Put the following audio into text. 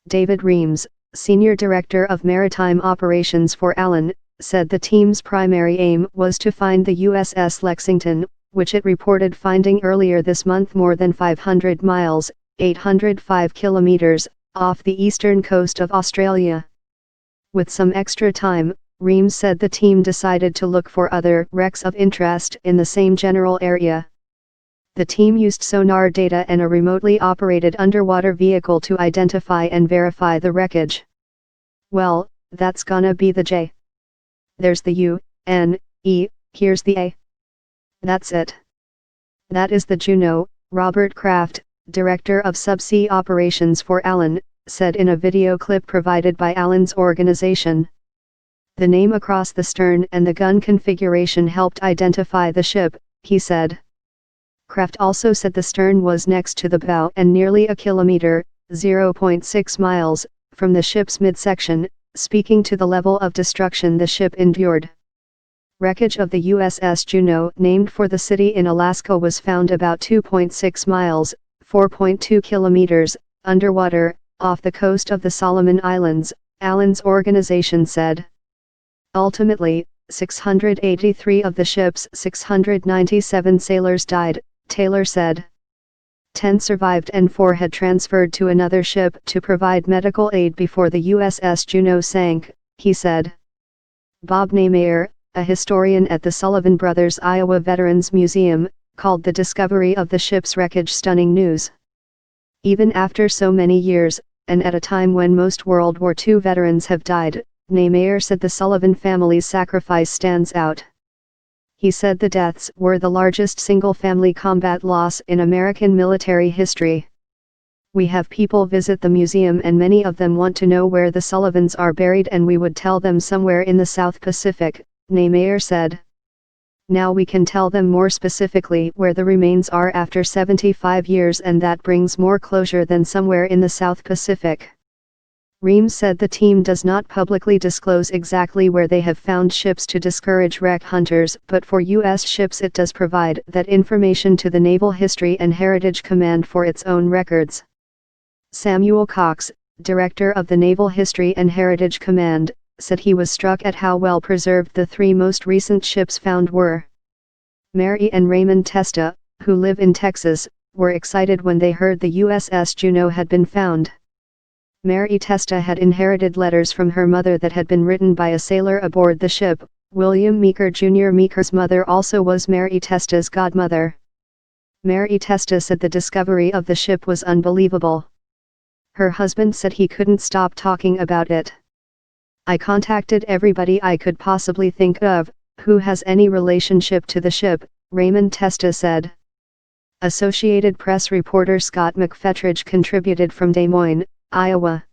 David Reams, Senior Director of Maritime Operations for Allen, said the team's primary aim was to find the USS Lexington, which it reported finding earlier this month more than 500 miles, 805 kilometers, off the eastern coast of Australia. With some extra time, Reams said the team decided to look for other wrecks of interest in the same general area. The team used sonar data and a remotely operated underwater vehicle to identify and verify the wreckage. Well, that's gonna be the J. There's the U, N, E, here's the A. That's it. That is the Juno, Robert Kraft, Director of Subsea Operations for Allen, said in a video clip provided by Allen's organization. The name across the stern and the gun configuration helped identify the ship, he said. Kraft also said the stern was next to the bow and nearly a kilometer, 0.6 miles, from the ship's midsection, speaking to the level of destruction the ship endured. Wreckage of the USS Juno, named for the city in Alaska, was found about 2.6 miles, 4.2 kilometers, underwater, off the coast of the Solomon Islands, Allen's organization said. Ultimately, 683 of the ship's 697 sailors died, Taylor said. 10 survived and 4 had transferred to another ship to provide medical aid before the USS Juno sank, he said. Bob Neymeyer, a historian at the Sullivan Brothers Iowa Veterans Museum, called the discovery of the ship's wreckage stunning news. Even after so many years, and at a time when most World War II veterans have died, Neymeyer said the Sullivan family's sacrifice stands out. He said the deaths were the largest single-family combat loss in American military history. We have people visit the museum and many of them want to know where the Sullivans are buried, and we would tell them somewhere in the South Pacific, Neymeyer said. Now we can tell them more specifically where the remains are after 75 years, and that brings more closure than somewhere in the South Pacific. Reams said the team does not publicly disclose exactly where they have found ships to discourage wreck hunters, but for U.S. ships it does provide that information to the Naval History and Heritage Command for its own records. Samuel Cox, director of the Naval History and Heritage Command, said he was struck at how well preserved the 3 most recent ships found were. Mary and Raymond Testa, who live in Texas, were excited when they heard the USS Juno had been found. Mary Testa had inherited letters from her mother that had been written by a sailor aboard the ship. William Meeker Jr. Meeker's mother also was Mary Testa's godmother. Mary Testa said the discovery of the ship was unbelievable. Her husband said he couldn't stop talking about it. I contacted everybody I could possibly think of, who has any relationship to the ship, Raymond Testa said. Associated Press reporter Scott McFetridge contributed from Des Moines, Iowa.